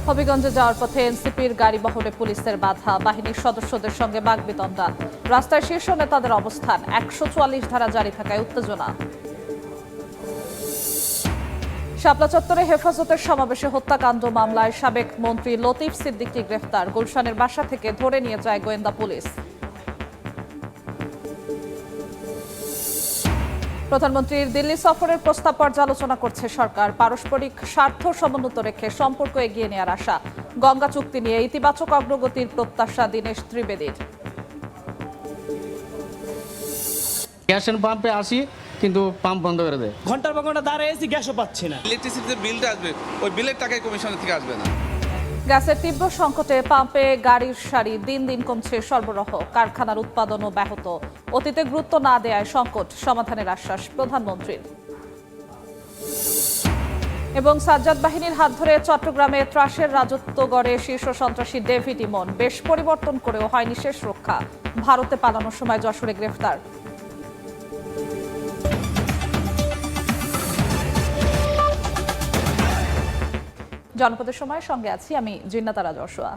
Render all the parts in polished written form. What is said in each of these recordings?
হবিগঞ্জে যাওয়ার পথে এনসিপির গাড়ি বহরে পুলিশের বাধা, বাহিনীর সদস্যদের সঙ্গে বাগবিতণ্ডা। রাস্তায় শীর্ষ নেতাদের অবস্থান, ১৪৪ ধারা জারি থাকায় উত্তেজনা। শাপলা চত্বরে হেফাজতের সমাবেশে হত্যাকাণ্ড মামলায় সাবেক মন্ত্রী লতিফ সিদ্দিকী গ্রেফতার। গুলশানের বাসা থেকে ধরে নিয়ে যায় গোয়েন্দা পুলিশ। প্রধানমন্ত্রীর দিল্লি সফরের প্রস্তাব পর্যালোচনা করছে সরকার। পারস্পরিক স্বার্থ সমুন্নত রেখে সম্পর্ক এগিয়ে নেওয়ার আশা। গঙ্গা চুক্তি নিয়ে ইতিবাচক অগ্রগতির প্রত্যাশা দীনেশ ত্রিবেদীর। গ্যাসের পাম্পে আসি কিন্তু পাম্প বন্ধ করে দেয়। ঘন্টার পর ঘন্টা দাঁড়িয়ে আছি, গ্যাসও পাচ্ছি না। ইলেকট্রিসিটির বিলটা আসবে, ওই বিলের টাকায় কমিশনের থেকে আসবে না। গ্যাসের তীব্র সংকটে পাম্পে গাড়ির সারি, দিন দিন কমছে সরবরাহ। কারখানার উৎপাদনও ব্যাহত। অতীতে গুরুত্ব না দেয়ায় সংকট সমাধানের আশ্বাস প্রধানমন্ত্রীর। এবং সাজ্জাদ বাহিনীর হাত ধরে চট্টগ্রামে ত্রাসের রাজত্ব গড়ে শীর্ষ সন্ত্রাসী ডেভিড ইমন। বেশ পরিবর্তন করেও হয়নি শেষ রক্ষা। ভারতে পালানোর সময় যশোরে গ্রেফতার। জনপদের সময় সঙ্গে আছি আমি জিন্নাতারা যশোয়া।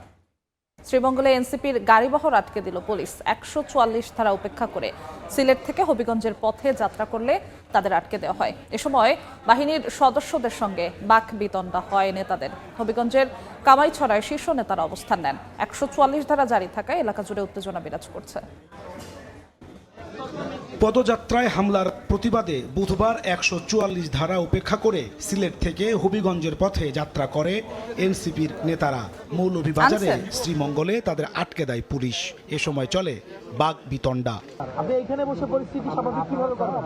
শ্রীমঙ্গলে এনসিপির গাড়িবহর আটকে দিল পুলিশ। ১৪৪ ধারা উপেক্ষা করে সিলেট থেকে হবিগঞ্জের পথে যাত্রা করলে তাদের আটকে দেওয়া হয়। এ সময় বাহিনীর সদস্যদের সঙ্গে বাকবিতণ্ডা হয় নেতাদের। হবিগঞ্জের কামাইছড়ায় শীর্ষ নেতারা অবস্থান নেন। ১৪৪ ধারা জারি থাকায় এলাকা জুড়ে উত্তেজনা বিরাজ করছে। পদযাত্রায় হামলার প্রতিবাদে বুধবার ১৪৪ ধারা উপেক্ষা করে সিলেট থেকে হবিগঞ্জের পথে যাত্রা করে এনসিপির নেতারা। মৌলভীবাজারে শ্রীমঙ্গলে তাদের আটকে দেয় পুলিশ। এ সময় চলে বাকবিতণ্ডা। আপনি এখানে বসে পরিস্থিতি স্বাভাবিক কিভাবে করবেন?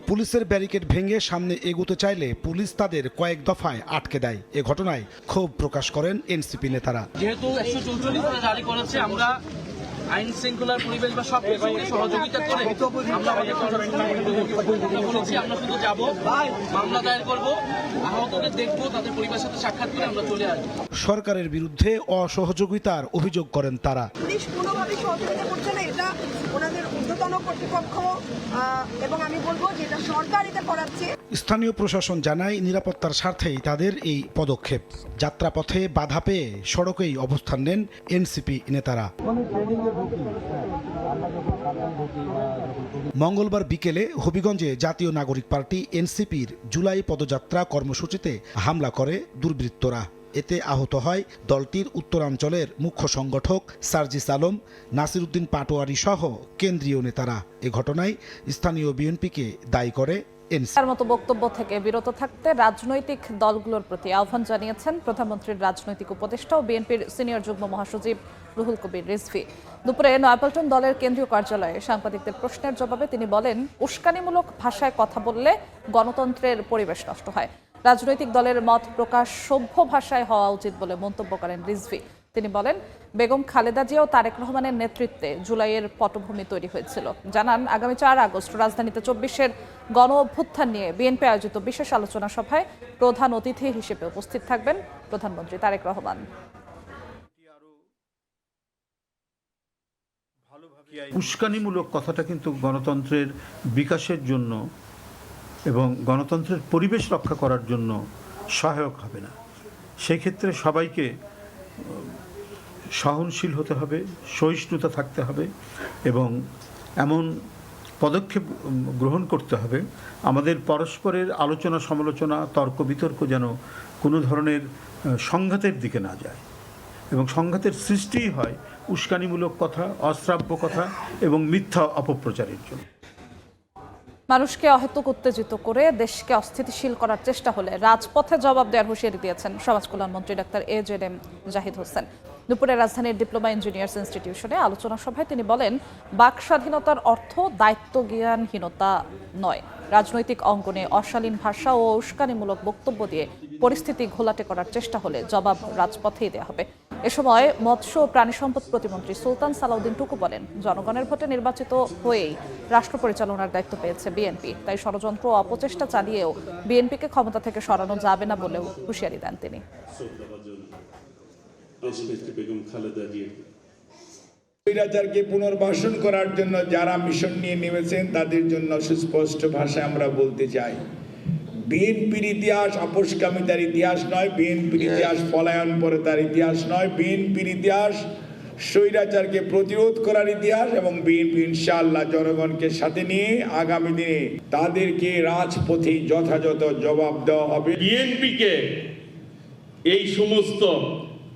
পুলিশের ব্যারিকেড ভেঙে সামনে এগোতে চাইলে পুলিশ তাদের কয়েক দফায় আটকে দেয়। এ ঘটনায় ক্ষোভ প্রকাশ করেন এনসিপি নেতারা। যেহেতু ১৪৪ ধারা জারি করেছে, আমরা আইন শৃঙ্খলার পরিবেশ বা সব কিছুকে সহযোগিতা করে আমরা বলেছি আমরা শুধু যাব, মামলা দায়ের করব, আহতদের দেখবো, তাদের পরিবারের সাথে সাক্ষাৎ করে আমরা চলে আসবো। সরকারের বিরুদ্ধে অসহযোগিতার অভিযোগ করেন তারা। পুলিশ কোনোভাবেই সহযোগিতা করছে না, এটা ওনাদের ঊর্ধ্বতন কর্তৃপক্ষ এবং আমি বলবো যে এটা সরকার এটা করাচ্ছে। স্থানীয় প্রশাসন জানায় নিরাপত্তার স্বার্থেই তাদের এই পদক্ষেপ। যাত্রাপথে বাধা পেয়ে সড়কেই অবস্থান নেন এনসিপি নেতারা। মঙ্গলবার বিকেলে হবিগঞ্জে জাতীয় নাগরিক পার্টি এনসিপির জুলাই পদযাত্রা কর্মসূচিতে হামলা করে দুর্বৃত্তরা। এতে আহত হয় দলটির উত্তরাঞ্চলের মুখ্য সংগঠক সার্জিস আলম, নাসির উদ্দিন পাটোয়ারি সহ কেন্দ্রীয় নেতারা। এ ঘটনায় স্থানীয় বিএনপিকে দায়ী করে তার মতো বক্তব্য থেকে বিরত থাকতে রাজনৈতিক দলগুলোর প্রতি আহ্বান জানিয়েছেন প্রধানমন্ত্রীর রাজনৈতিক উপদেষ্টা ও বিএনপির সিনিয়র যুগ্ম মহাসচিব রুহুল কবির রিজভী। দুপুরে নয়াপল্টন দলের কেন্দ্রীয় কার্যালয়ে সাংবাদিকদের প্রশ্নের জবাবে তিনি বলেন, উস্কানিমূলক ভাষায় কথা বললে গণতন্ত্রের পরিবেশ নষ্ট হয়। রাজনৈতিক দলের মত প্রকাশ সভ্য ভাষায় হওয়া উচিত বলে মন্তব্য করেন রিজভী। তিনি বলেন, বেগম খালেদা জিয়া ও তারেক রহমানের নেতৃত্বে জুলাইয়ের পটভূমি তৈরি হয়েছিল। জানান, আগামী ৪ আগস্ট রাজধানীতে ২৪-এর গণ অভ্যুত্থান নিয়ে বিএনপি আয়োজিত বিশেষ আলোচনা সভায় প্রধান অতিথি হিসেবে উপস্থিত থাকবেন প্রধানমন্ত্রী তারেক রহমান। উস্কানিমূলক কথাটা কিন্তু গণতন্ত্রের বিকাশের জন্য এবং গণতন্ত্রের পরিবেশ রক্ষা করার জন্য সহায়ক হবে না। সেই ক্ষেত্রে সবাইকে সহনশীল হতে হবে, সহিষ্ণুতা থাকতে হবে এবং এমন পদক্ষেপ গ্রহণ করতে হবে আমাদের পরস্পরের আলোচনা সমালোচনা, তর্ক বিতর্ক যেন কোনো ধরনের সংঘাতের দিকে না যায় এবং সংঘাতের সৃষ্টিই হয় উস্কানিমূলক কথা, অশ্রাব্য কথা এবং মিথ্যা অপপ্রচারের জন্য। মানুষকে অহেতুক উত্তেজিত করে দেশকে অস্থিতিশীল করার চেষ্টা হলে রাজপথে জবাব দেওয়ার হুঁশিয়ারি দিয়েছেন সমাজ কল্যাণমন্ত্রী ডাক্তার AJM জাহিদ হোসেন। দুপুরে রাজধানীর ডিপ্লোমা ইঞ্জিনিয়ার্স ইনস্টিটিউশনে আলোচনা সভায় তিনি বলেন, বাক স্বাধীনতার অর্থ দায়িত্ব জ্ঞানহীনতা নয়। রাজনৈতিক অঙ্গনে অশালীন ভাষা ও উস্কানিমূলক বক্তব্য দিয়ে পরিস্থিতি ঘোলাটে করার চেষ্টা হলে জবাব রাজপথেই দেওয়া হবে। এ সময় মৎস্য ও প্রাণী সম্পদ প্রতিমন্ত্রী সুলতান সালাউদ্দিন টুকু বলেন, জনগণের ভোটে নির্বাচিত হয়েই রাষ্ট্র পরিচালনার দায়িত্ব পেয়েছে বিএনপি, তাই ষড়যন্ত্র ও অপচেষ্টা চালিয়েও বিএনপিকে ক্ষমতা থেকে সরানো যাবে না বলেও হুঁশিয়ারি দেন তিনি। স্বৈরাচারকে পুনর্বাসন করার জন্য যারা মিশন নিয়ে নেমেছেন তাদের জন্য সুস্পষ্ট ভাষায় আমরা বলতে চাই, বিএনপির ইতিহাস আপোষকামিতার ইতিহাস নয়, বিএনপির ইতিহাস পলায়ন পরে তার ইতিহাস নয়, বিএনপির ইতিহাস স্বৈরাচারকে প্রতিরোধ করার ইতিহাস। এবং বিএনপি ইনশাআল্লাহ জনগণকে সাথে নিয়ে আগামী দিনে তাদেরকে রাজপথে যথাযথ জবাব দেওয়া হবে। বিএনপিকে এই সমস্ত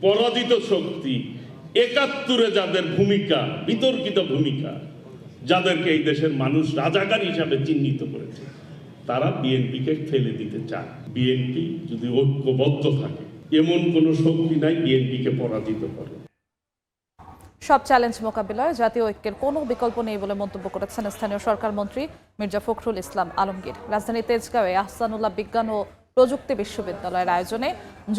পরাজিত শক্তি ৭১-এ যাদের ভূমিকা, বিতর্কিত ভূমিকা, যাদেরকে এই দেশের মানুষ রাজাকার হিসাবে চিহ্নিত করেছে, তারা বিএনপিকে ফেলে দিতে চায়। বিএনপি যদি ঐক্যবদ্ধ থাকে, এমন কোনো শক্তি নাই বিএনপিকে পরাজিত করে। সব চ্যালেঞ্জ মোকাবিলায় জাতীয় ঐক্যের কোনো বিকল্প নেই বলে মন্তব্য করেছেন স্থানীয় সরকার মন্ত্রী মির্জা ফখরুল ইসলাম আলমগীর। রাজধানীর তেজগাঁওয়ে আহসানুল্লাহ বিজ্ঞান ও প্রযুক্তি বিশ্ববিদ্যালয়ের আয়োজনে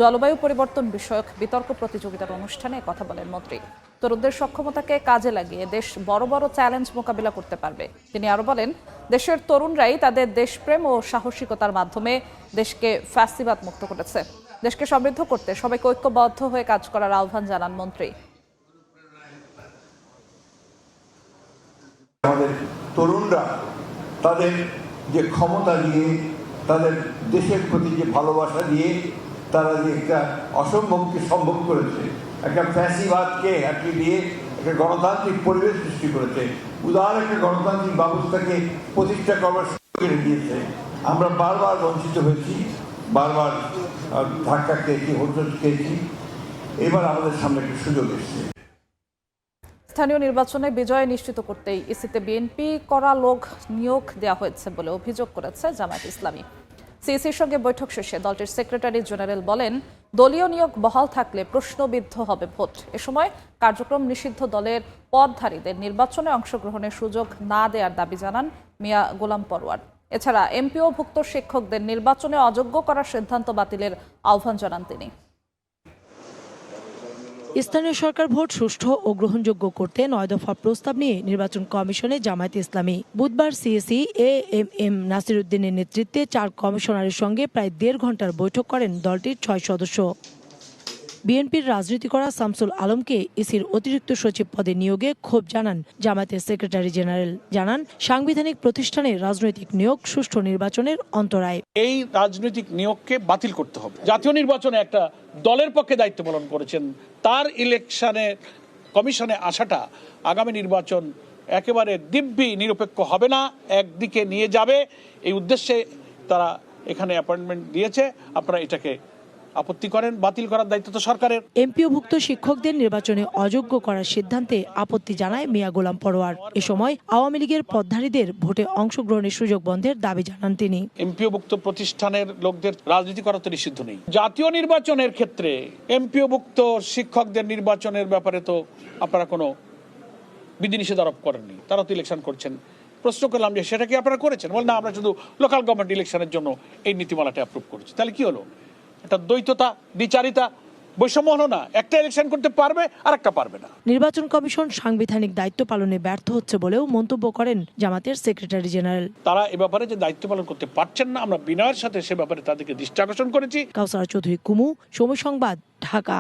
জলবায়ু পরিবর্তন বিষয়ক বিতর্ক প্রতিযোগিতার অনুষ্ঠানে কথা বলেন মন্ত্রী। তরুণদের সক্ষমতাকে কাজে লাগিয়ে দেশ বড় বড় চ্যালেঞ্জ মোকাবিলা করতে পারবে। তিনি আরো বলেন, দেশের তরুণরাই তাদের দেশপ্রেম ও সাহসিকতার মাধ্যমে দেশকে ফ্যাসিবাদ মুক্ত করেছে। দেশকে সমৃদ্ধ করতে সবাইকে ঐক্যবদ্ধ হয়ে কাজ করার আহ্বান জানান মন্ত্রী। আমাদের তরুণরা তাদের যে ক্ষমতা দিয়ে, তাদের দেশের প্রতি যে ভালোবাসা দিয়ে তারা যে একটা অসম্ভবকে সম্ভব করেছে, একটা ফ্যাসিবাদকে হ্যাপি দিয়ে একটা গণতান্ত্রিক পরিবেশ সৃষ্টি করেছে, উদার একটা গণতান্ত্রিক ব্যবস্থাকে প্রতিষ্ঠা করবার সুযোগ করে দিয়েছে। আমরা বারবার বঞ্চিত হয়েছি, বারবার ধাক্কা খেয়েছি, হোঁচট খেয়েছি। এবার আমাদের সামনে একটা সুযোগ এসেছে। স্থানীয় নির্বাচনে বিজয় নিশ্চিত করতেই ইসিতে বিএনপি করা লোক নিয়োগ দেওয়া হয়েছে বলে অভিযোগ করেছে জামায়াত ইসলামী। সিইসির সঙ্গে বৈঠক শেষে দলটির সেক্রেটারি জেনারেল বলেন, দলীয় নিয়োগ বহাল থাকলে প্রশ্নবিদ্ধ হবে ভোট। এ সময় কার্যক্রম নিষিদ্ধ দলের পদধারীদের নির্বাচনে অংশগ্রহণের সুযোগ না দেওয়ার দাবি জানান মিয়া গোলাম পরোয়ার। এছাড়া এমপিওভুক্ত শিক্ষকদের নির্বাচনে অযোগ্য করার সিদ্ধান্ত বাতিলের আহ্বান জানান তিনি। স্থানীয় সরকার ভোট সুষ্ঠু ও গ্রহণযোগ্য করতে ৯ দফা প্রস্তাব নিয়ে নির্বাচন কমিশনে জামায়াত ইসলামী বুধবার সিএসি এএমএম নাসিরউদ্দিনের নেতৃত্বে ৪ কমিশনারের সঙ্গে প্রায় ১.৫ ঘণ্টার বৈঠক করেন দলটির ৬ সদস্য। বিএনপির রাজনীতি করা শামসুল আলমকে ইসির অতিরিক্ত সচিব পদে নিয়োগে ক্ষোভ জানান জামায়াতের সেক্রেটারি জেনারেল। জানান, সাংবিধানিক প্রতিষ্ঠানে রাজনৈতিক নিয়োগ সুষ্ঠু নির্বাচনের অন্তরায়। এই রাজনৈতিক নিয়োগকে বাতিল করতে হবে। জাতীয় নির্বাচনে একটা দলের পক্ষে দায়িত্ব পালন করেছেন, তার ইলেকশনে কমিশনে আসাটা আগামী নির্বাচন একেবারে দিব্যি নিরপেক্ষ হবে না, একদিকে নিয়ে যাবে। এই উদ্দেশ্যে তারা এখানে অ্যাপয়েন্টমেন্ট দিয়েছে। আপনারা এটাকে আপত্তি করেন, বাতিল করার দায়িত্ব তো সরকারের। এমপিওভুক্ত শিক্ষকদের নির্বাচনে অযোগ্য করার সিদ্ধান্তে আপত্তি জানায় মিয়া গোলাম পরোয়ার। এ সময় আওয়ামী লীগের পদধারীদের ভোটে অংশগ্রহণের সুযোগ বন্ধের দাবি জানান তিনি। এমপিওভুক্ত প্রতিষ্ঠানের লোকদের রাজনীতি করা তো নিষিদ্ধ নেই। জাতীয় নির্বাচনের ক্ষেত্রে এমপিওভুক্ত শিক্ষকদের নির্বাচনের ব্যাপারে তো আপনারা কোনো বিধিনিষেধ আরোপ করেননি, তারা তো ইলেকশন করছেন। প্রশ্ন করলাম যে সেটা কি আপনারা করেছেন? বল না, আমরা শুধু লোকাল গভর্নমেন্ট ইলেকশনের জন্য এই নীতিমালাটা অ্যাপ্রুভ করেছি। তাহলে কি হলো? এটা দ্বৈততা, দ্বিচারিতা, বৈষম্য হলো না? একটা ইলেকশন করতে পারবে আর একটা পারবে না। নির্বাচন কমিশন সাংবিধানিক দায়িত্ব পালনে ব্যর্থ হচ্ছে বলেও মন্তব্য করেন জামাতের সেক্রেটারি জেনারেল। তারা এ ব্যাপারে যে দায়িত্ব পালন করতে পারছেন না, আমরা বিনয়ের সাথে সে ব্যাপারে তাদেরকে দৃষ্টি আকর্ষণ করেছি। কাউসার চৌধুরী কুমু, সময় সংবাদ, ঢাকা।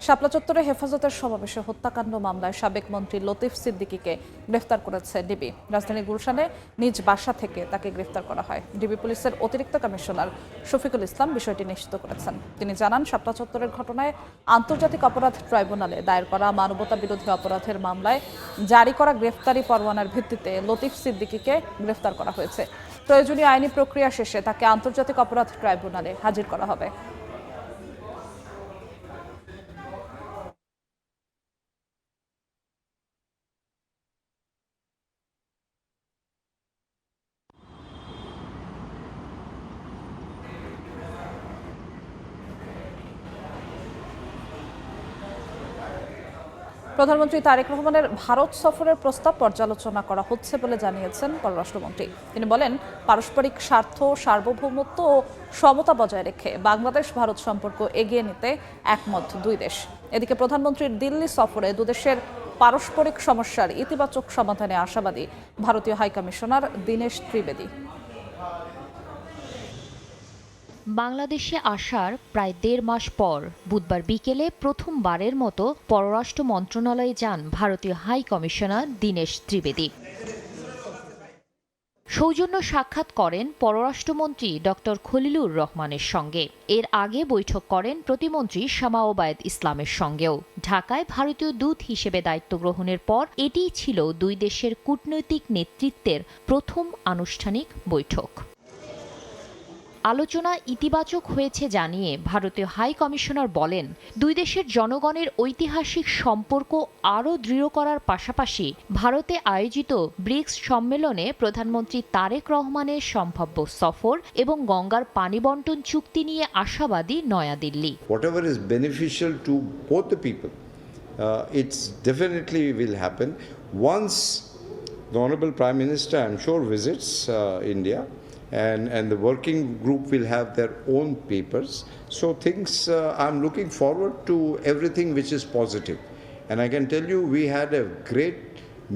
শাপলা চত্বরে হেফাজতের সমাবেশে হত্যাকাণ্ড মামলায় সাবেক মন্ত্রী লতিফ সিদ্দিকীকে গ্রেফতার করেছে ডিবি। রাজধানীর গুলশানে নিজ বাসা থেকে তাকে গ্রেফতার করা হয়। ডিবি পুলিশের অতিরিক্ত কমিশনার শফিকুল ইসলাম বিষয়টি নিশ্চিত করেছেন। তিনি জানান, শাপলা চত্বরের ঘটনায় আন্তর্জাতিক অপরাধ ট্রাইব্যুনালে দায়ের করা মানবতা বিরোধী অপরাধের মামলায় জারি করা গ্রেফতারি পরোয়ানার ভিত্তিতে লতিফ সিদ্দিকীকে গ্রেফতার করা হয়েছে। প্রয়োজনীয় আইনি প্রক্রিয়া শেষে তাকে আন্তর্জাতিক অপরাধ ট্রাইব্যুনালে হাজির করা হবে। প্রধানমন্ত্রী তারেক রহমানের ভারত সফরের প্রস্তাব পর্যালোচনা করা হচ্ছে বলে জানিয়েছেন পররাষ্ট্রমন্ত্রী। তিনি বলেন, পারস্পরিক স্বার্থ, সার্বভৌমত্ব ও সমতা বজায় রেখে বাংলাদেশ ভারত সম্পর্ক এগিয়ে নিতে একমত দুই দেশ। এদিকে প্রধানমন্ত্রীর দিল্লি সফরে দুদেশের পারস্পরিক সমস্যার ইতিবাচক সমাধানে আশাবাদী ভারতীয় হাইকমিশনার দীনেশ ত্রিবেদী। বাংলাদেশে আসার প্রায় ১.৫ মাস পর বুধবার বিকেলে প্রথমবারের মতো পররাষ্ট্র মন্ত্রণালয়ে যান ভারতীয় হাই কমিশনার দীনেশ ত্রিবেদী। সৌজন্য সাক্ষাৎ করেন পররাষ্ট্রমন্ত্রী ডক্টর খলিলুর রহমানের সঙ্গে। এর আগে বৈঠক করেন প্রতিমন্ত্রী শামা ওবায়েদ ইসলামের সঙ্গেও। ঢাকায় ভারতীয় দূত হিসেবে দায়িত্ব গ্রহণের পর এটিই ছিল দুই দেশের কূটনৈতিক নেতৃত্বের প্রথম আনুষ্ঠানিক বৈঠক। আলোচনা ইতিবাচক হয়েছে জানিয়ে ভারতীয় হাই কমিশনার বলেন, দুই দেশের জনগণের ঐতিহাসিক সম্পর্ক আরও দৃঢ় করার পাশাপাশি ভারতে আয়োজিত ব্রিক্স সম্মেলনে প্রধানমন্ত্রী তারেক রহমানের সম্ভাব্য সফর এবং গঙ্গার পানি বণ্টন চুক্তি নিয়ে আশাবাদী New Delhi. Whatever is beneficial to both the people, it's definitely will happen. Once the Honorable Prime Minister, I'm sure, visits India, and the working group will have their own papers. So things, I'm looking forward to everything which is positive. And I can tell you, we had a great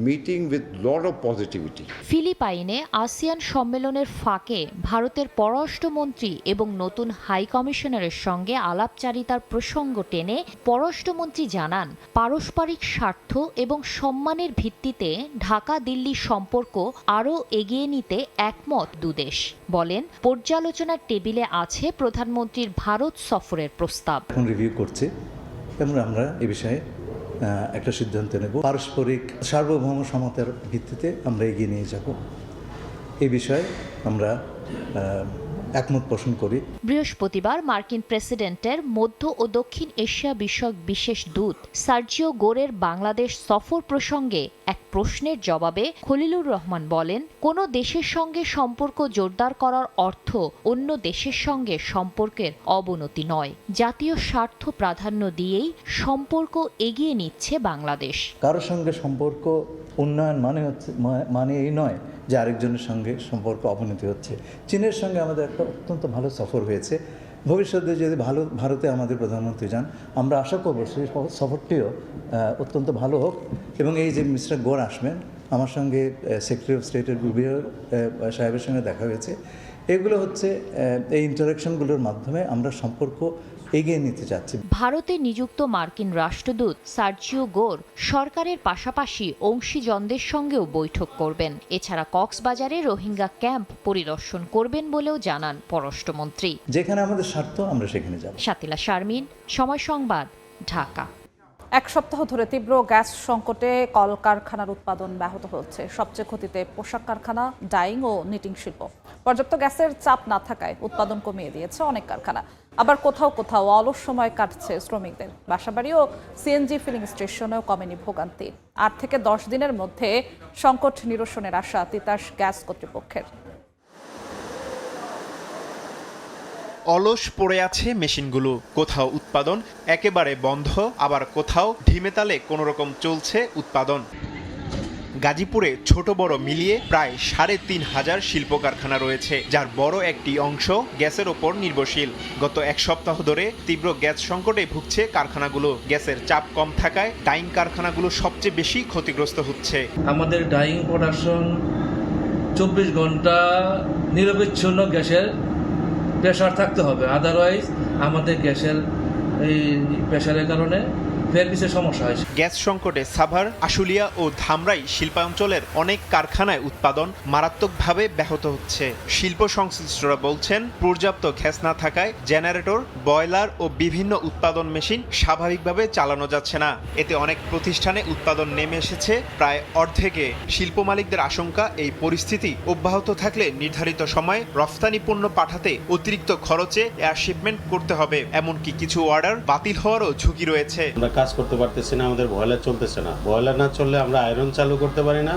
meeting with lot of positivity. ফিলিপাইনে ASEAN সম্মেলনের ফাঁকে ভারতের পররাষ্ট্রমন্ত্রী এবং নতুন high কমিশনারের সঙ্গে আলাপচারিতার প্রসঙ্গ টেনে পররাষ্ট্রমন্ত্রী জানান, পারস্পরিক স্বার্থ এবং সম্মানের ভিত্তিতে ঢাকা দিল্লি সম্পর্ক আরও এগিয়ে নিতে একমত দুদেশ। বলেন, পর্যালোচনার টেবিলে আছে প্রধানমন্ত্রীর ভারত সফরের প্রস্তাব। এখন রিভিউ করছে এবং আমরা এ বিষয়ে একটা সিদ্ধান্ত নেব। পারস্পরিক সার্বভৌম সমতার ভিত্তিতে আমরা এগিয়ে নিয়ে যাব, এই বিষয়ে আমরা একমত পোষণ করি। বৃহস্পতিবার মার্কিন প্রেসিডেন্টের মধ্য ও দক্ষিণ এশিয়া বিষয়ক বিশেষ দূত সার্জিও গোরের বাংলাদেশ সফর প্রসঙ্গে এক প্রশ্নের জবাবে খলিলুর রহমান বলেন, কোনো দেশের সঙ্গে সম্পর্ক জোরদার করার অর্থ অন্য দেশের সঙ্গে সম্পর্কের অবনতি নয়। জাতীয় স্বার্থ প্রাধান্য দিয়েই সম্পর্ক এগিয়ে নিচ্ছে বাংলাদেশ। কারোর সঙ্গে সম্পর্ক উন্নয়ন মানে এই নয় যে আরেকজনের সঙ্গে সম্পর্ক অবনতি হচ্ছে। চীনের সঙ্গে আমাদের একটা অত্যন্ত ভালো সফর হয়েছে। ভবিষ্যতে যদি ভারতে আমাদের প্রধানমন্ত্রী যান, আমরা আশা করব সেই সফরটিও অত্যন্ত ভালো হোক। এবং এই যে মিস্টার গোর আসবেন, আমার সঙ্গে সেক্রেটারি অফ স্টেটের রুবিও সাহেবের সঙ্গে দেখা হয়েছে। এগুলো হচ্ছে এই ইন্টারাকশনগুলোর মাধ্যমে আমরা সম্পর্ক এগিয়ে নিতে যাচ্ছি। ভারতে নিযুক্ত মার্কিন রাষ্ট্রদূত সার্জিও গোর সরকারের পাশাপাশি অংশীজনদের সঙ্গেও বৈঠক করবেন। এছাড়া কক্সবাজারে রোহিঙ্গা ক্যাম্প পরিদর্শন করবেন বলেও জানান পররাষ্ট্রমন্ত্রী। যেখানে আমাদের স্বার্থ আমরা সেখানে যাব। শাতিলা শারমিন, সময় সংবাদ, ঢাকা। এক সপ্তাহ ধরে তীব্র গ্যাস সংকটে কলকারখানার উৎপাদন ব্যাহত হচ্ছে। সবচেয়ে ক্ষতিতে পোশাক কারখানা, ডাইং ও নিটিং শিল্প। পর্যাপ্ত গ্যাসের চাপ না থাকায় উৎপাদন কমিয়ে দিয়েছে অনেক কারখানা। আবার কোথাও কোথাও অলস সময় কাটছে শ্রমিকদের। বাসাবাড়ি ও সিএনজি ফিলিং স্টেশনেও কমেনি ভোগান্তি। 8 থেকে 10 দিনের মধ্যে সংকট নিরসনের আশা তিতাস গ্যাস কর্তৃপক্ষের। অলস পড়ে আছে মেশিনগুলো, কোথাও উৎপাদন একেবারে বন্ধ, আবার কোথাও ঢিমেতালে কোনোরকম চলছে উৎপাদন। গাজীপুরে ছোট বড় মিলিয়ে প্রায় ৩৫০০ শিল্প কারখানা রয়েছে, যার বড় একটি অংশ গ্যাসের ওপর নির্ভরশীল। গত এক সপ্তাহ ধরে তীব্র গ্যাস সংকটে ভুগছে কারখানাগুলো। গ্যাসের চাপ কম থাকায় ডাইং কারখানাগুলো সবচেয়ে বেশি ক্ষতিগ্রস্ত হচ্ছে। আমাদের ডাইং প্রোডাকশন 24 ঘন্টা নিরবচ্ছিন্ন গ্যাসের প্রেশার থাকতে হবে, আদারওয়াইজ আমাদের গ্যাসের এই প্রেশারের কারণে সমস্যা হয়। গ্যাস সংকটে সাভার, আশুলিয়া ও ধামরাই শিল্পাঞ্চলের অনেক কারখানায় উৎপাদন মারাত্মকভাবে ব্যাহত হচ্ছে। শিল্প সংশ্লিষ্টরা বলছেন, পর্যাপ্ত গ্যাস না থাকায় জেনারেটর, বয়লার ও বিভিন্ন উৎপাদন মেশিন স্বাভাবিকভাবে চালানো যাচ্ছে না। এতে অনেক প্রতিষ্ঠানে উৎপাদন নেমে এসেছে প্রায় অর্ধেকে। শিল্প মালিকদের আশঙ্কা, এই পরিস্থিতি অব্যাহত থাকলে নির্ধারিত সময়ে রফতানি পণ্য পাঠাতে অতিরিক্ত খরচে এয়ার শিপমেন্ট করতে হবে। এমনকি কিছু অর্ডার বাতিল হওয়ারও ঝুঁকি রয়েছে। কাজ করতে পারতেছি না, আমাদের বয়লার চলতেছে না। বয়লার না চললে আমরা আয়রন চালু করতে পারি না,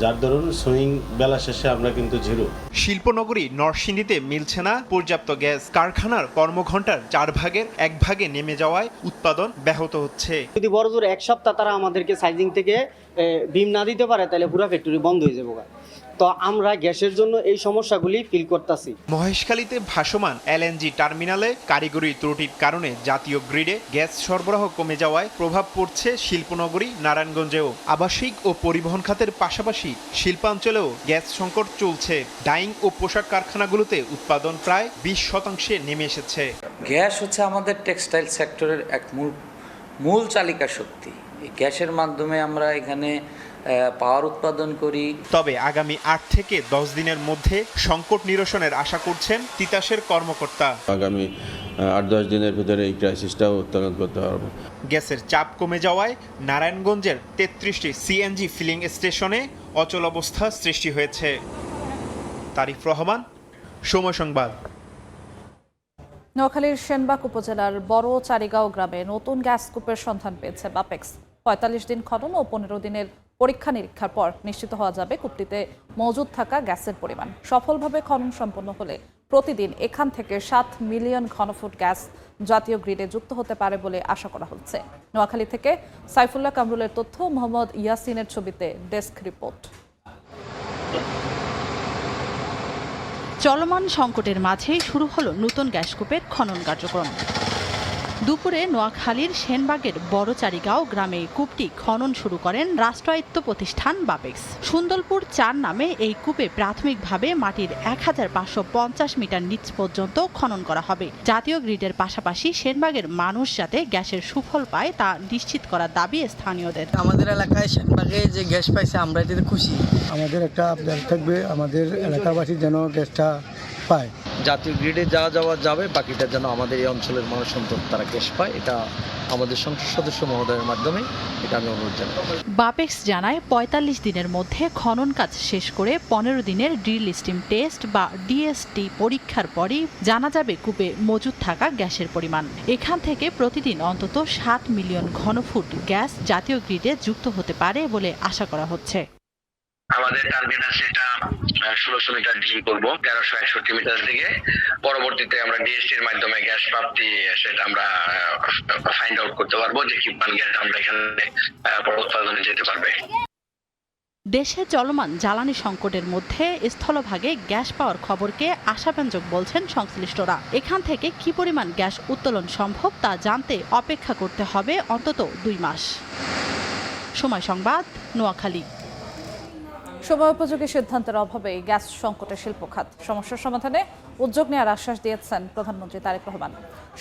যার দরুন সুইং বেলা শেষে আমরা কিন্তু জিরো। শিল্পনগরী নরসিংদীতে মিলছে না পর্যাপ্ত গ্যাস। কারখানার কর্মঘণ্টার 4 ভাগের 1 ভাগে নেমে যাওয়ায় উৎপাদন ব্যাহত হচ্ছে। যদি বড় জোর 1 সপ্তাহ তারা আমাদেরকে সাইজিং থেকে বিম না দিতে পারে, তাহলে পুরো ফ্যাক্টরি বন্ধ হয়ে যাবে। তো আমরা গ্যাসের জন্য এই সমস্যাগুলি ফিল করতেছি। মহেশখালীতে ভাসমান এলএনজি টার্মিনালে কারিগরি ত্রুটির কারণে জাতীয় গ্রিডে গ্যাস সরবরাহ কমে যাওয়ায় প্রভাব পড়ছে শিল্পনগরী নারায়ণগঞ্জেও। আবাসিক ও পরিবহন খাতের পাশাপাশি শিল্পাঞ্চলেও গ্যাস সংকট চলছে। ডাইং ও পোশাক কারখানাগুলোতে উৎপাদন প্রায় 20% নেমে এসেছে। গ্যাস হচ্ছে আমাদের টেক্সটাইল সেক্টরের এক মূল চালিকা শক্তি। এই গ্যাসের মাধ্যমে আমরা এখানে পাওয়ার উৎপাদন করি। তবে আগামী 8 থেকে 10 দিনের মধ্যে সংকট নিরসনের আশা করছেন তিতাসের কর্মকর্তা। আগামী 8-10 দিনের ভিতরে এই ক্রাইসিসটাও উত্তোলন করতে পারবো। গ্যাসের চাপ কমে যাওয়ায় নারায়ণগঞ্জের 33টি সিএনজি ফিলিং স্টেশনে অচল অবস্থা সৃষ্টি হয়েছে। তারিফ রহমান, সময় সংবাদ। নোয়াখালীর সেনবাগ উপজেলার বড় চারিগাঁও গ্রামে নতুন গ্যাস কূপের সন্ধান পেয়েছে বাপেক্স। 45 দিন খনন ও 15 দিনের পরীক্ষা নিরীক্ষার পর নিশ্চিত হওয়া যাবে কূপটিতে মজুদ থাকা গ্যাসের পরিমাণ। সফলভাবে খনন সম্পন্ন হলে প্রতিদিন এখান থেকে 7 মিলিয়ন ঘনফুট গ্যাস জাতীয় গ্রিডে যুক্ত হতে পারে বলে আশা করা হচ্ছে। নোয়াখালী থেকে সাইফুল্লাহ কামরুলের তথ্য, মোহাম্মদ ইয়াসিনের ছবিতে ডেস্ক রিপোর্ট। চলমান সংকটের মাঝেই শুরু হলো নতুন গ্যাসকূপের খনন কার্যক্রম। দুপুরে নোয়াখালীর সেনবাগের বড়চারিগাঁও গ্রামে কূপটি খনন শুরু করেন রাষ্ট্রায়ত্ত প্রতিষ্ঠান বাপেক্স। সুন্দরপুর 4 নামে এই কূপে প্রাথমিকভাবে মাটির 1550 মিটার নিচ পর্যন্ত খনন করা হবে। জাতীয় গ্রিডের পাশাপাশি সেনবাগের মানুষ যাতে গ্যাসের সুফল পায় তা নিশ্চিত করার দাবি স্থানীয়দের। আমাদের এলাকায় সেনবাগে যে গ্যাস পাইছে আমরা এতে খুশি। আমাদের একটা আবদার থাকবে, আমাদের এলাকাবাসী যেন গ্যাসটা পায়। জাতীয় গ্রিডে যা যাওয়া যাবে, বাকিটা যেন আমাদের এই অঞ্চলের মানুষ অন্তত তারা গ্যাস পায়, এটা আমাদের সংসদ সদস্য মহোদয়ের মাধ্যমে এটা আমি অনুরোধ জানাই। বাপেক্স জানায় 45 দিনের মধ্যে খনন কাজ শেষ করে 15 দিনের ড্রিল স্টিম টেস্ট বা ডিএসটি পরীক্ষার পরই জানা যাবে কূপে মজুদ থাকা গ্যাসের পরিমাণ। এখান থেকে প্রতিদিন অন্তত 7 মিলিয়ন ঘনফুট গ্যাস জাতীয় গ্রিডে যুক্ত হতে পারে বলে আশা করা হচ্ছে। আমাদের টার্গেট আছে এটা 1600 মিটার ড্রিল করব 1361 মিটার থেকে। পরবর্তীতে আমরা ডিএসটির মাধ্যমে গ্যাস প্রাপ্তি সেটা আমরা ফাইন্ড আউট করতে পারবো যে কি মান গ্যাস আমরা এখানে উৎপাদনে যেতে পারবে। দেশে চলমান জ্বালানি সংকটের মধ্যে স্থলভাগে গ্যাস পাওয়ার খবরকে আশাব্যঞ্জক বলছেন সংশ্লিষ্টরা। এখান থেকে কি পরিমাণ গ্যাস উত্তোলন সম্ভব তা জানতে অপেক্ষা করতে হবে অন্তত 2 মাস। সময় সংবাদ, নোয়াখালী। সময় উপযোগী সিদ্ধান্তের অভাবে গ্যাস সংকটে শিল্প খাত সমস্যার সমাধানে উদ্যোগ নেওয়ার আশ্বাস দিয়েছেন প্রধানমন্ত্রী তারেক রহমান।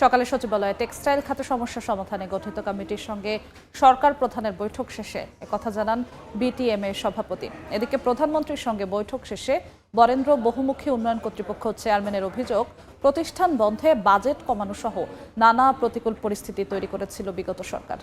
সকালে সচিবালয়ে টেক্সটাইল খাতে সমস্যা সমাধানে গঠিত কমিটির সঙ্গে সরকার প্রধানের বৈঠক শেষে একথা জানান বিটিএমএ সভাপতি। এদিকে প্রধানমন্ত্রীর সঙ্গে বৈঠক শেষে বরেন্দ্র বহুমুখী উন্নয়ন কর্তৃপক্ষ চেয়ারম্যানের অভিযোগ, প্রতিষ্ঠান বন্ধে বাজেট কমানো সহ নানা প্রতিকূল পরিস্থিতি তৈরি করেছিল বিগত সরকার।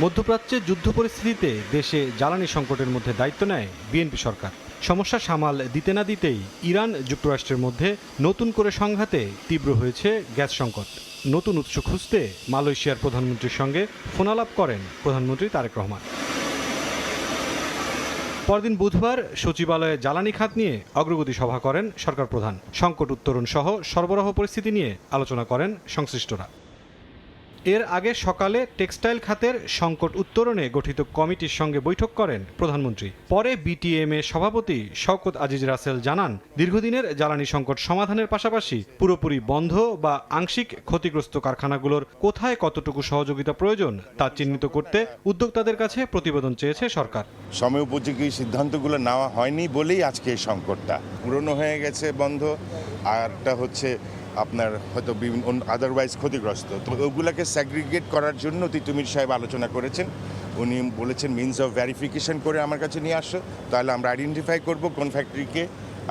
মধ্যপ্রাচ্যে যুদ্ধ পরিস্থিতিতে দেশে জ্বালানি সংকটের মধ্যে দায়িত্ব নেয় বিএনপি সরকার। সমস্যা সামাল দিতে না দিতেই ইরান যুক্তরাষ্ট্রের মধ্যে নতুন করে সংঘাতে তীব্র হয়েছে গ্যাস সংকট। নতুন উৎস খুঁজতে মালয়েশিয়ার প্রধানমন্ত্রীর সঙ্গে ফোনালাপ করেন প্রধানমন্ত্রী তারেক রহমান। পরদিন বুধবার সচিবালয়ে জ্বালানি খাত নিয়ে অগ্রগতি সভা করেন সরকার প্রধান। সংকট উত্তরণ সহ সরবরাহ পরিস্থিতি নিয়ে আলোচনা করেন সংশ্লিষ্টরা। এর আগে সকালে টেক্সটাইল খাতের সংকট উত্তরণে গঠিত কমিটির সঙ্গে বৈঠক করেন প্রধানমন্ত্রী। পরে বিটিএমএ সভাপতি শওকত আজিজ রাসেল জানান, দীর্ঘদিনের জ্বালানি সংকট সমাধানের পাশাপাশি পুরোপুরি বন্ধ বা আংশিক ক্ষতিগ্রস্ত কারখানাগুলোর কোথায় কতটুকু সহযোগিতা প্রয়োজন তা চিহ্নিত করতে উদ্যোক্তাদের কাছে প্রতিবেদন চেয়েছে সরকার। সময় উপযোগী সিদ্ধান্তগুলো নেওয়া হয়নি বলেই আজকে এই সংকটটা পুরনো হয়ে গেছে বন্ধ, আরটা হচ্ছে আপনার হয়তো বিভিন্ন আদারওয়াইজ ক্ষতিগ্রস্ত। তো ওগুলোকে স্যাগ্রিগেট করার জন্য তিতুমির সাহেব আলোচনা করেছেন। উনি বলেছেন মিনস অফ ভেরিফিকেশন করে আমার কাছে নিয়ে আসো, তাহলে আমরা আইডেন্টিফাই করব কোন ফ্যাক্টরিকে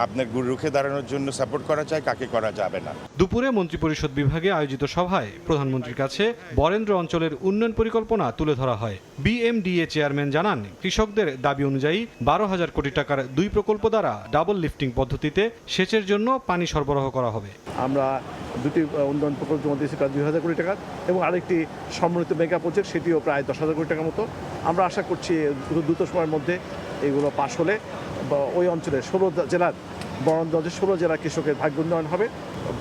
আপনার রুখে দাঁড়ানোর জন্য সাপোর্ট করা চায়, কাকে করা যাবে না। দুপুরে মন্ত্রিপরিষদ বিভাগে আয়োজিত সভায় প্রধানমন্ত্রীর কাছে বরেন্দ্র অঞ্চলের উন্নয়ন পরিকল্পনা তুলে ধরা হয়। বিএমডিএ চেয়ারম্যান জানান, কৃষকদের দাবি অনুযায়ী 12,000 কোটি টাকার 2 প্রকল্প দ্বারা ডাবল লিফটিং পদ্ধতিতে সেচের জন্য পানি সরবরাহ করা হবে। আমরা 2টি উন্নয়ন প্রকল্প জমা দিয়েছি প্রায় 2,000 কোটি টাকা, এবং আরেকটি সমন্বিত মেগা প্রজেক্ট, সেটিও প্রায় 10,000 কোটি টাকার মতো। আমরা আশা করছি দ্রুত সময়ের মধ্যে এগুলো পাশ হলে ওই অঞ্চলের 16 জেলার বরঞ্জের 16 জেলার কৃষকের ভাগ্য উন্নয়ন হবে।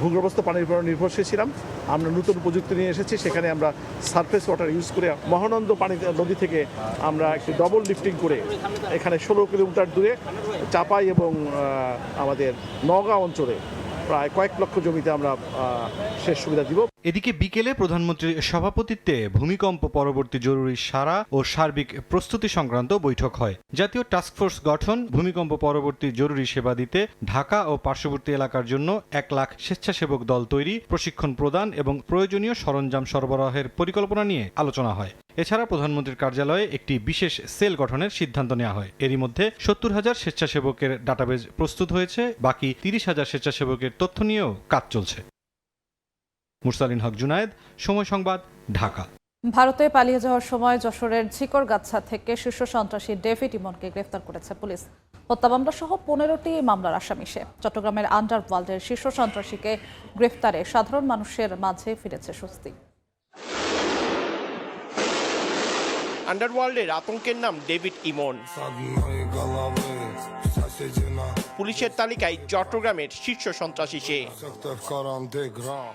ভূগর্ভস্থ পানির উপর নির্ভরশীল ছিলাম, আমরা নতুন প্রযুক্তি নিয়ে এসেছি। সেখানে আমরা সারফেস ওয়াটার ইউজ করে মহানন্দ পানি নদী থেকে আমরা একটি ডবল লিফটিং করে এখানে 16 কিলোমিটার দূরে চাপাই এবং আমাদের নওগাঁ অঞ্চলে প্রায় কয়েক লক্ষ জমিতে আমরা সেচ সুবিধা দিব। এদিকে বিকেলে প্রধানমন্ত্রীর সভাপতিত্বে ভূমিকম্প পরবর্তী জরুরি সারা ও সার্বিক প্রস্তুতি সংক্রান্ত বৈঠক হয়। জাতীয় টাস্কফোর্স গঠন, ভূমিকম্প পরবর্তী জরুরি সেবা দিতে ঢাকা ও পার্শ্ববর্তী এলাকার জন্য 1 লাখ স্বেচ্ছাসেবক দল তৈরি, প্রশিক্ষণ প্রদান এবং প্রয়োজনীয় সরঞ্জাম সরবরাহের পরিকল্পনা নিয়ে আলোচনা হয়। এছাড়া প্রধানমন্ত্রীর কার্যালয়ে একটি বিশেষ সেল গঠনের সিদ্ধান্ত নেওয়া হয়। এরই মধ্যে 70,000 স্বেচ্ছাসেবকের ডাটাবেজ প্রস্তুত হয়েছে, বাকি 30,000 স্বেচ্ছাসেবকের তথ্য নিয়েও কাজ চলছে। মুরসালিন হক জুনায়েদ, সময় সংবাদ, ঢাকা। ভারতে পালিয়ে যাওয়ার সময় যশোরের ঝিকরগাছা থেকে শীর্ষ সন্ত্রাসী ডেভিড ইমনকে গ্রেফতার করেছে পুলিশ। হত্যা মামলা সহ 15টি মামলার আসামি সে। চট্টগ্রামের আন্ডারওয়ার্ল্ডের শীর্ষ সন্ত্রাসীকে গ্রেফতারে সাধারণ মানুষের মাঝে ফিরেছে স্বস্তি। আন্ডারওয়ার্ল্ডের আতঙ্কের নাম ডেভিড ইমন। পুলিশের তালিকায় চট্টগ্রামের শীর্ষ সন্ত্রাসী সে।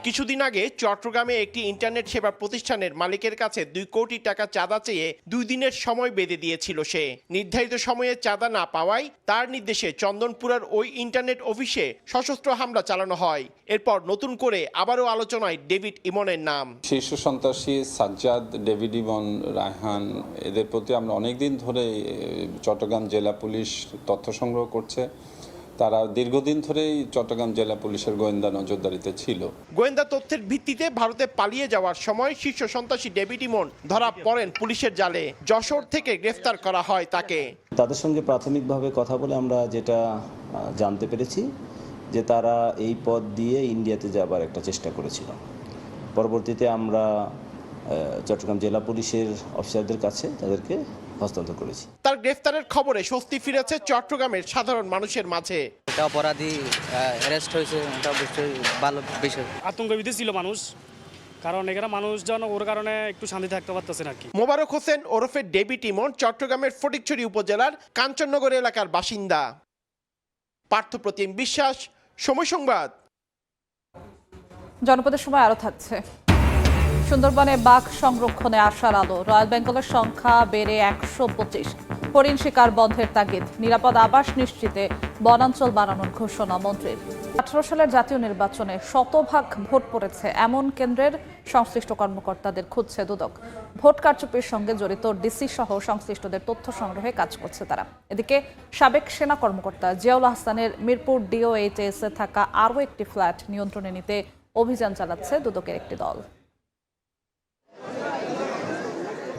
কিছুদিন আগে চট্টগ্রামে একটি ইন্টারনেট সেবা প্রতিষ্ঠানের মালিকের কাছে 2 কোটি টাকা চাঁদা চেয়ে 2 দিনের সময় বেঁধে দিয়েছিল সে। নির্ধারিত সময়ে চাঁদা না পাওয়ায় তার নির্দেশে চন্দনপুরার ওই ইন্টারনেট অফিসে সশস্ত্র হামলা চালানো হয়। এরপর নতুন করে আবারও আলোচনায় ডেভিড ইমনের নাম। শীর্ষ সন্ত্রাসী সাজ্জাদ, ডেভিড ইমন, রায়হান, এদের প্রতি আমরা অনেকদিন ধরে চট্টগ্রাম জেলা পুলিশ তথ্য সংগ্রহ করছে। তারা দীর্ঘদিন ধরেই চট্টগ্রাম জেলা পুলিশের গোয়েন্দা নজরদারিতে ছিল। গোয়েন্দা তথ্যের ভিত্তিতে ভারতে পালিয়ে যাওয়ার সময় শীর্ষ সন্ত্রাসী ডেভিড ইমন ধরা পড়েন পুলিশের জালে। যশোর থেকে গ্রেফতার করা হয় তাকে। তাদের সঙ্গে প্রাথমিকভাবে কথা বলে আমরা যেটা জানতে পেরেছি যে তারা এই পথ দিয়ে ইন্ডিয়াতে যাবার একটা চেষ্টা করেছিল। পরবর্তীতে আমরা চট্টগ্রাম জেলা পুলিশের অফিসারদের কাছে তাদেরকে হস্তান্তর করেছি। তার গ্রেফতারের খবরে স্বস্তি ফিরেছে চট্টগ্রামের সাধারণ মানুষের মাঝে। এটা অপরাধী অ্যারেস্ট হয়েছে, এটা অবশ্যই ভালো বিষয়। আতঙ্কবিত ছিল মানুষ, কারণ এখানে মানুষজন ওর কারণে একটু শান্তি থাকতে পারতেছে না। মোবারক হোসেন ওরফে ডেভিড ইমন চট্টগ্রামের ফটিকছড়ি উপজেলার কাঞ্চননগর এলাকার বাসিন্দা। পার্থপ্রতিম বিশ্বাস, সময় সংবাদ। জনপদের সময় আরো থাকছে। সুন্দরবনে বাঘ সংরক্ষণে আসার আলো, রয়্যাল বেঙ্গলের সংখ্যা বেড়ে 125। হরিণ শিকার বন্ধের তাগিদ, নিরাপদ আবাস নিশ্চিতে বনাঞ্চল বাড়ানোর ঘোষণা মন্ত্রীর। 18 সালের জাতীয় নির্বাচনে শতভাগ ভোট পড়েছে এমন কেন্দ্রের সংশ্লিষ্ট কর্মকর্তাদের খুঁজছে দুদক। ভোট কারচুপির সঙ্গে জড়িত ডিসি সহ সংশ্লিষ্টদের তথ্য সংগ্রহে কাজ করছে তারা। এদিকে সাবেক সেনা কর্মকর্তা জিয়াউল আহসানের মিরপুর ডিওএইচএস এ থাকা আরও একটি ফ্ল্যাট নিয়ন্ত্রণে নিতে অভিযান চালাচ্ছে দুদকের একটি দল।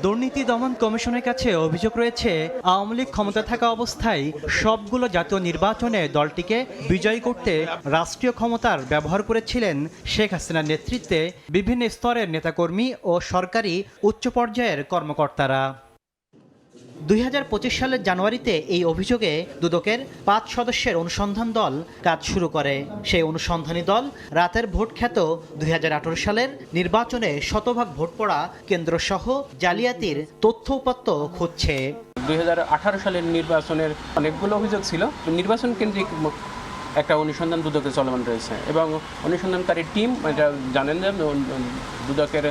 দুর্নীতি দমন কমিশনের কাছে অভিযোগ রয়েছে, আওয়ামী লীগ ক্ষমতা থাকা অবস্থায় সবগুলো জাতীয় নির্বাচনে দলটিকে বিজয়ী করতে রাষ্ট্রীয় ক্ষমতার ব্যবহার করেছিলেন শেখ হাসিনার নেতৃত্বে বিভিন্ন স্তরের নেতাকর্মী ও সরকারি উচ্চ পর্যায়ের কর্মকর্তারা। 2025 সালের জানুয়ারিতে এই অভিযোগে দুদকের 5 সদস্যের অনুসন্ধান দল কাজ শুরু করে। সেই অনুসন্ধানী দল রাতের ভোট খ্যাত 2018 সালের নির্বাচনে শতভাগ ভোট পড়া কেন্দ্রসহ জালিয়াতির তথ্য উপাত্ত খুঁজছে। 2018 সালের নির্বাচনের অনেকগুলো অভিযোগ ছিল। নির্বাচন কেন্দ্রিক একটা অনুসন্ধান দুদকে চলমান রয়েছে এবং অনুসন্ধানকারী টিম, এটা জানেন যে দুদকের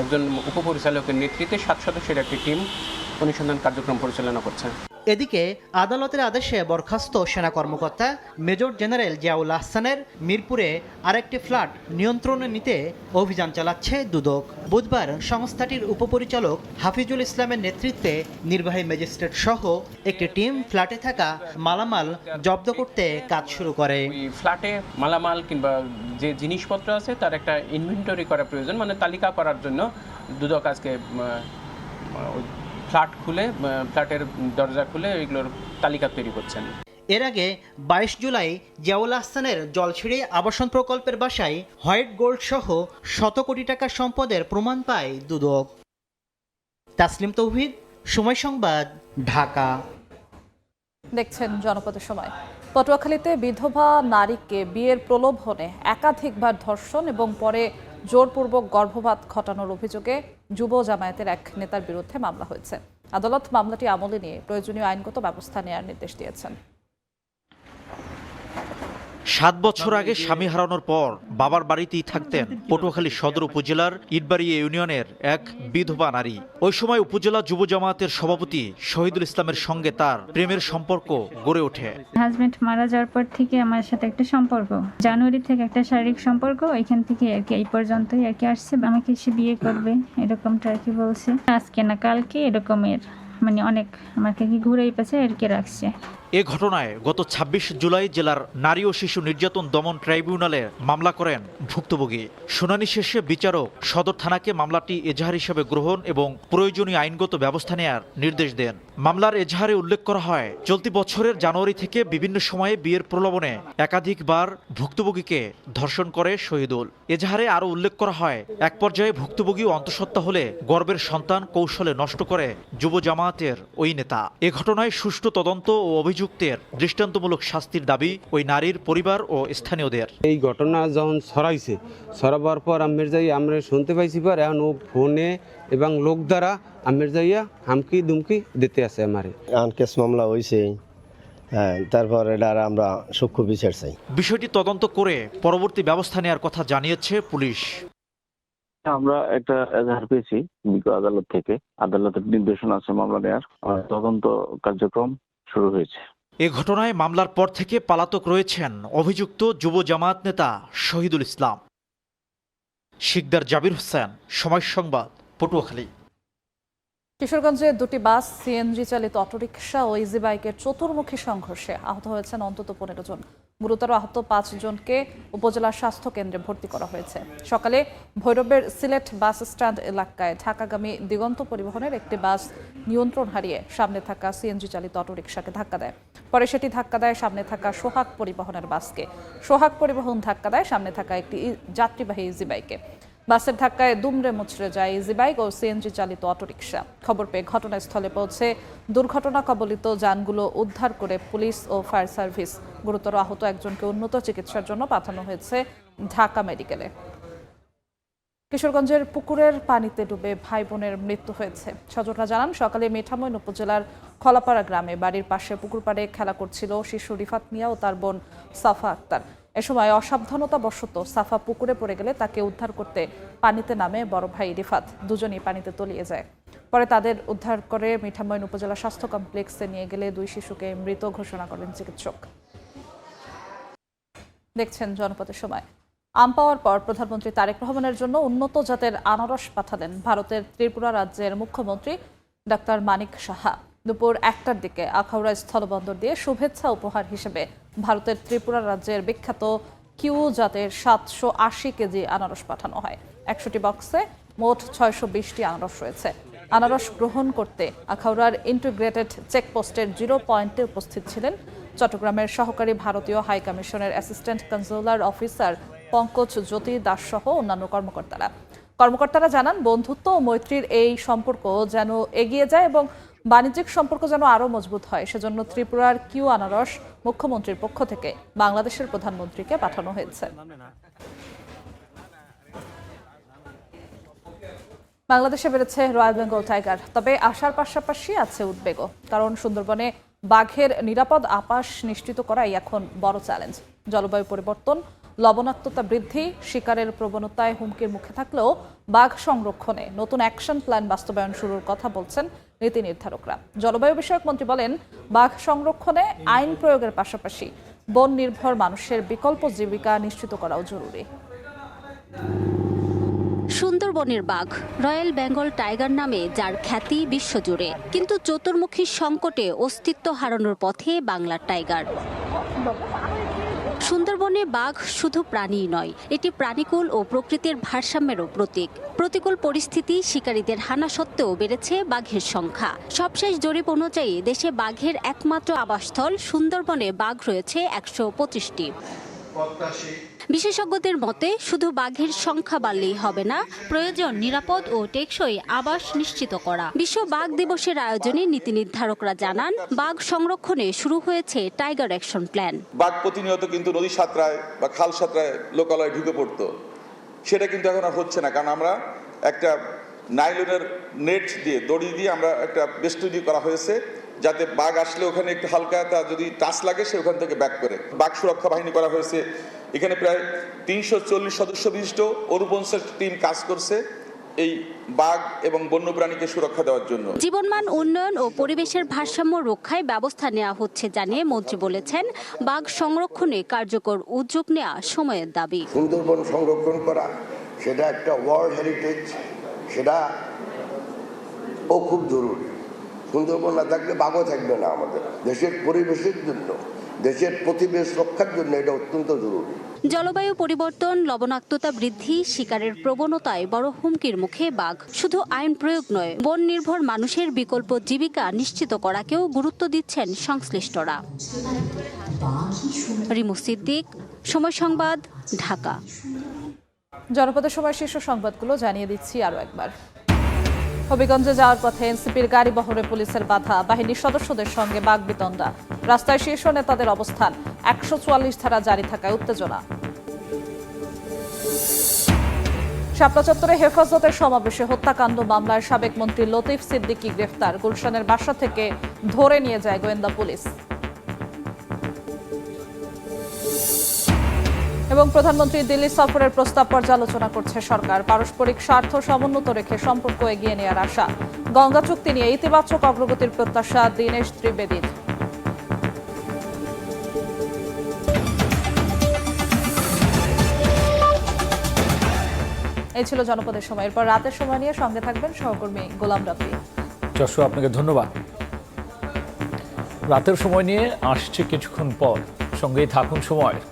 একজন উপপরিচালকের নেতৃত্বে 7 সদস্যের একটি টিম অনুসন্ধান কার্যক্রম পরিচালনা করছে। এদিকে আদালতের আদেশে বরখাস্ত সেনা কর্মকর্তা মেজর জেনারেল জিয়াউল আহসানের মিরপুরে আরেকটি ফ্ল্যাট নিয়ন্ত্রণে নিতে অভিযান চালাচ্ছে দুদক। বুধবার সংস্থাটির উপপরিচালক হাফিজুল ইসলামের নেতৃত্বে নির্বাহী ম্যাজিস্ট্রেট সহ একটি টিম ফ্ল্যাটে থাকা মালামাল জব্দ করতে কাজ শুরু করে। ফ্ল্যাটে মালামাল কিংবা যে জিনিসপত্র আছে তার একটা ইনভেন্টরি করা প্রয়োজন, মানে তালিকা করার জন্য দুদক আজকে ফ্ল্যাটের দরজা খুলে এগুলোর তালিকা তৈরি করছেন। এর আগে 22 জুলাই জিয়াউল আহসানের জলছিড়ি আবাসন প্রকল্পের বাসায় হোয়াইট গোল্ড সহ 100 কোটি টাকার সম্পদের প্রমাণ পায় দুদক। তাসলিম তৌহিদ, সময় সংবাদ, ঢাকা। দেখছেন জনপদের সময়। পটুয়াখালীতে বিধবা নারীকে বিয়ের প্রলোভনে একাধিকবার ধর্ষণ এবং পরে জোরপূর্বক গর্ভপাত ঘটানোর অভিযোগে যুব জামায়াতের এক নেতার বিরুদ্ধে মামলা হয়েছে। আদালত মামলাটি আমলে নিয়ে প্রয়োজনীয় আইনগত ব্যবস্থা নেওয়ার নির্দেশ দিয়েছেন। 7 বছর আগে স্বামী হারানোর পর বাবার বাড়িতেই থাকতেন পটুয়াখালী সদর উপজেলার ইটবাড়ি ইউনিয়নের এক বিধবা নারী। ওই সময় উপজেলা যুব জামায়াতের সভাপতি শহীদুল ইসলামের সঙ্গে তার প্রেমের সম্পর্ক গড়ে ওঠে। হাজবেন্ড মারা যাওয়ার পর থেকে আমার সাথে একটা সম্পর্ক, জানুয়ারি থেকে একটা শারীরিক সম্পর্ক, ওইখান থেকে আর কি এই পর্যন্তই আর কি আসছে। আমাকে সে বিয়ে করবে এরকমটা আর কি বলছে, আজকে না কালকে এরকমের, মানে অনেক আমাকে কি ঘুরেই পেছে আর কি রাখছে। এ ঘটনায় গত 26 জুলাই জেলার নারী ও শিশু নির্যাতন দমন ট্রাইব্যুনালে মামলা করেন ভুক্তভোগী। শুনানি শেষে বিচারক সদর থানাকে মামলাটি এজাহার হিসেবে গ্রহণ এবং প্রয়োজনীয় আইনগত ব্যবস্থা নেয়ার নির্দেশ দেন। মামলার এজাহারে উল্লেখ করা হয়, চলতি বছরের জানুয়ারি থেকে বিভিন্ন সময়ে বিয়ের প্রলোভনে একাধিকবার ভুক্তভোগীকে ধর্ষণ করে শহীদুল। এজাহারে আরও উল্লেখ করা হয়, এক পর্যায়ে ভুক্তভোগী অন্তঃসত্ত্বা হলে গর্ভের সন্তান কৌশলে নষ্ট করে যুব জামায়াতের ওই নেতা। এ ঘটনায় সুষ্ঠু তদন্ত ও অভিযুক্তের দৃষ্টান্তমূলক শাস্তির দাবি ওই নারীর পরিবার ও স্থানীয়দের। এই ঘটনা যখন ছড়াইছে, ছড়াবার পর আমরা শুনতে পাইছি, পর এখন ও ফোনে এবং লোক দ্বারা আমের যাইয়া হামকি দুমকি দিতে আছে আমারে। কেস মামলা হয়েছে, হ্যাঁ, তারপর এটা আমরা সূক্ষ্ম বিচার চাই। বিষয়টি তদন্ত করে পরবর্তী ব্যবস্থা নেওয়ার কথা জানিয়েছে পুলিশ। আমরা একটা এজাহার পেয়েছি আদালত থেকে, আদালতের নির্দেশনা আছে মামলা নেওয়ার, তদন্ত কার্যক্রম শুরু হয়েছে। এ ঘটনায় মামলার পর থেকে পলাতক রয়েছেন অভিযুক্ত যুব জামায়াত নেতা শহীদুল ইসলাম। শিকদার জাবির হোসেন, সময় সংবাদ, পটুয়াখালী। কিশোরগঞ্জে দুটি বাস, সিএনজি চালিত অটোরিকশা ও ইজি বাইকের চতুর্মুখী সংঘর্ষে আহত হয়েছেন অন্তত 15 জন। গুরুতর আহত 5 জনকে উপজেলা স্বাস্থ্য কেন্দ্রে ভর্তি করা হয়েছে। সকালে ভৈরবের সিলেট বাস স্ট্যান্ড এলাকায় ঢাকাগামী দিগন্ত পরিবহনের একটি বাস নিয়ন্ত্রণ হারিয়ে সামনে থাকা সিএনজি চালিত অটোরিকশাকে ধাক্কা দেয়। পরে সেটি ধাক্কা দেয় সামনে থাকা সোহাগ পরিবহনের বাসকে। সোহাগ পরিবহন ধাক্কা দেয় সামনে থাকা একটি যাত্রীবাহী ইজি বাইকে। বাসের ধাক্কায় দুমড়ে মুচড়ে যায় ইজি বাইক ও সিএনজি চালিত অটোরিকশা। খবর পেয়ে ঘটনাস্থলে পৌঁছে দুর্ঘটনা কবলিত যানগুলো উদ্ধার করে পুলিশ ও ফায়ার সার্ভিস। গুরুতর আহত একজনকে উন্নত চিকিৎসার জন্য পাঠানো হয়েছে ঢাকা মেডিকেলে। কিশোরগঞ্জের পুকুরের পানিতে ডুবে ভাই বোনের মৃত্যু হয়েছে। স্বজনরা জানান, সকালে মিঠামইন উপজেলার খলাপাড়া গ্রামে বাড়ির পাশে পুকুর পাড়ে খেলা করছিল শিশু রিফাত মিয়া ও তার বোন সাফা আক্তার। এ সময় অসাবধানতাবশত সাফা পুকুরে পড়ে গেলে তাকে উদ্ধার করতে পানিতে নামে বড় ভাই রিফাত। দুজনই পানিতে তলিয়ে যায়। পরে তাদের উদ্ধার করে মিঠামইন উপজেলা স্বাস্থ্য কমপ্লেক্সে নিয়ে গেলে 2 শিশুকে মৃত ঘোষণা করেন চিকিৎসক। দেখছেন জনপদের সময়। আম পাওয়ার পর প্রধানমন্ত্রী তারেক রহমানের জন্য উন্নত জাতের আনারস পাঠালেন ভারতের ত্রিপুরা রাজ্যের মুখ্যমন্ত্রী ডাক্তার মানিক সাহা। দুপুর 1টার দিকে আখাউড়া স্থলবন্দর দিয়ে শুভেচ্ছা উপহার হিসেবে ভারতের ত্রিপুরা রাজ্যের বিখ্যাত কিউ জাতের 780 কেজি আনারস পাঠানো হয়। 100টি বক্সে মোট 620টি আনারস রয়েছে। আনারস গ্রহণ করতে আখাউড়ার ইন্টিগ্রেটেড চেকপোস্টের 0 পয়েন্টে উপস্থিত ছিলেন চট্টগ্রামের সহকারী ভারতীয় হাই কমিশনের অ্যাসিস্ট্যান্ট কনজুলার অফিসার পঙ্কজ জ্যোতি দাস সহ অন্যান্য কর্মকর্তারা জানান, বন্ধুত্ব ও মৈত্রীর এই সম্পর্ক যেন এগিয়ে যায় এবং বাণিজ্যিক সম্পর্ক যেন আরও মজবুত হয়, সেজন্য ত্রিপুরার কিউ আনারস মুখ্যমন্ত্রীর পক্ষ থেকে বাংলাদেশের প্রধানমন্ত্রীকে পাঠানো হয়েছে। বাংলাদেশে বেড়েছে রয়্যাল বেঙ্গল টাইগার, তবে আশার পাশাপাশি আছে উদ্বেগও। কারণ সুন্দরবনে বাঘের নিরাপদ আবাস নিশ্চিত করাই এখন বড় চ্যালেঞ্জ। জলবায়ু পরিবর্তন, লবণাক্ততা বৃদ্ধি, শিকারের প্রবণতায় হুমকির মুখে থাকলেও বাঘ সংরক্ষণে নতুন অ্যাকশন প্ল্যান বাস্তবায়ন শুরুর কথা বলছেন নীতি নির্ধারকরা। জলবায়ু বিষয়ক মন্ত্রী বলেন, বাঘ সংরক্ষণে আইন প্রয়োগের পাশাপাশি বন নির্ভর মানুষের বিকল্প জীবিকা নিশ্চিত করাও জরুরি। সুন্দরবনের বাঘ, রয়্যাল বেঙ্গল টাইগার নামে যার খ্যাতি বিশ্বজুড়ে, কিন্তু চতুর্মুখী সংকটে অস্তিত্ব হারানোর পথে বাংলার টাইগার। সুন্দরবনে বাঘ শুধু প্রাণীই নয়, এটি প্রাণীকুল ও প্রকৃতির ভারসাম্যেরও প্রতীক। প্রতিকূল পরিস্থিতি, শিকারীদের হানা সত্ত্বেও বেড়েছে বাঘের সংখ্যা। সবশেষ জরিপ অনুযায়ী দেশে বাঘের একমাত্র আবাসস্থল সুন্দরবনে বাঘ রয়েছে 125টি। বিশেষজ্ঞদের মতে শুধু বাঘের সংখ্যা বাড়লেই হবে না, প্রয়োজন নিরাপদ ও টেকসই আবাস নিশ্চিত করা। বিশ্ব বাঘ দিবসের আয়োজনে নীতি নির্ধারকরা জানান, বাঘ সংরক্ষণে শুরু হয়েছে টাইগার অ্যাকশন প্ল্যান। বাঘ প্রতিনিয়ত কিন্তু নদী সাঁতরায় বা খাল সাঁতরায় লোকালয়ে ঢুকে পড়তো, সেটা কিন্তু এখন আর হচ্ছে না। কারণ আমরা একটা নাইলনের নেট দিয়ে, দড়ি দিয়ে আমরা একটা বেষ্টনী করা হয়েছে যাতে বাঘ আসলে ওখানে একটু হালকা তার যদি টাচ লাগে সে ওখান থেকে ব্যাক করে। বাঘ সুরক্ষা বাহিনী করা হয়েছে, এখানে প্রায় 340 সদস্য বিশিষ্ট 49 টিম কাজ করছে এই বাঘ এবং বন্যপ্রাণীকে সুরক্ষা দেওয়ার জন্য। জীবনমান উন্নয়ন ও পরিবেশের ভারসাম্য রক্ষায় ব্যবস্থা নেওয়া হচ্ছে জানিয়ে মন্ত্রী বলেছেন, বাঘ সংরক্ষণে কার্যকর উদ্যোগ নেওয়া সময়ের দাবি। সুন্দরবন সংরক্ষণ করা সেটা একটা ওয়ার্ল্ড হেরিটেজ, সেটা ও খুব জরুরি। সুন্দরবন না থাকলে বাঘও থাকবে না। আমাদের দেশের পরিবেশের জন্য, দেশের প্রতিবেশ রক্ষার জন্য এটা অত্যন্ত জরুরি। জলবায়ু পরিবর্তন, লবণাক্ততা বৃদ্ধি, শিকারের প্রবণতায় বড় হুমকির মুখে বাঘ। শুধু আইন প্রয়োগ নয়, বন নির্ভর মানুষের বিকল্প জীবিকা নিশ্চিত করাকেও গুরুত্ব দিচ্ছেন সংশ্লিষ্টরা। রিমু সিদ্দিক, সময় সংবাদ, ঢাকা। জনপদের সময় শীর্ষ সংবাদগুলো জানিয়ে দিচ্ছি আরও একবার। হবিগঞ্জে যাওয়ার পথে এনসিপির গাড়ি বহরে পুলিশের বাধা, বাহিনীর সদস্যদের সঙ্গে বাগবিতণ্ডা। রাস্তায় শীর্ষ নেতাদের অবস্থান, 144 ধারা জারি থাকায় উত্তেজনা। শাপলা চত্বরে হেফাজতের সমাবেশে হত্যাকাণ্ড মামলায় সাবেক মন্ত্রী লতিফ সিদ্দিকী গ্রেফতার, গুলশানের বাসা থেকে ধরে নিয়ে যায় গোয়েন্দা পুলিশ। এবং প্রধানমন্ত্রী দিল্লি সফরের প্রস্তাব পর্যালোচনা করছে সরকার, পারস্পরিক স্বার্থ সমুন্নত রেখে সম্পর্ক এগিয়ে নেওয়ার আশা। গঙ্গা চুক্তি নিয়ে ইতিবাচক অগ্রগতির প্রত্যাশা দীনেশ ত্রিবেদীর। এই ছিল জনপদের সময়। এরপর রাতের সময় নিয়ে সঙ্গে থাকবেন সহকর্মী গোলাম রাব্বি। যশোর, আপনাকে ধন্যবাদ। রাতের সময় নিয়ে আসছে কিছুক্ষণ পর, সঙ্গেই থাকুন সময়ের।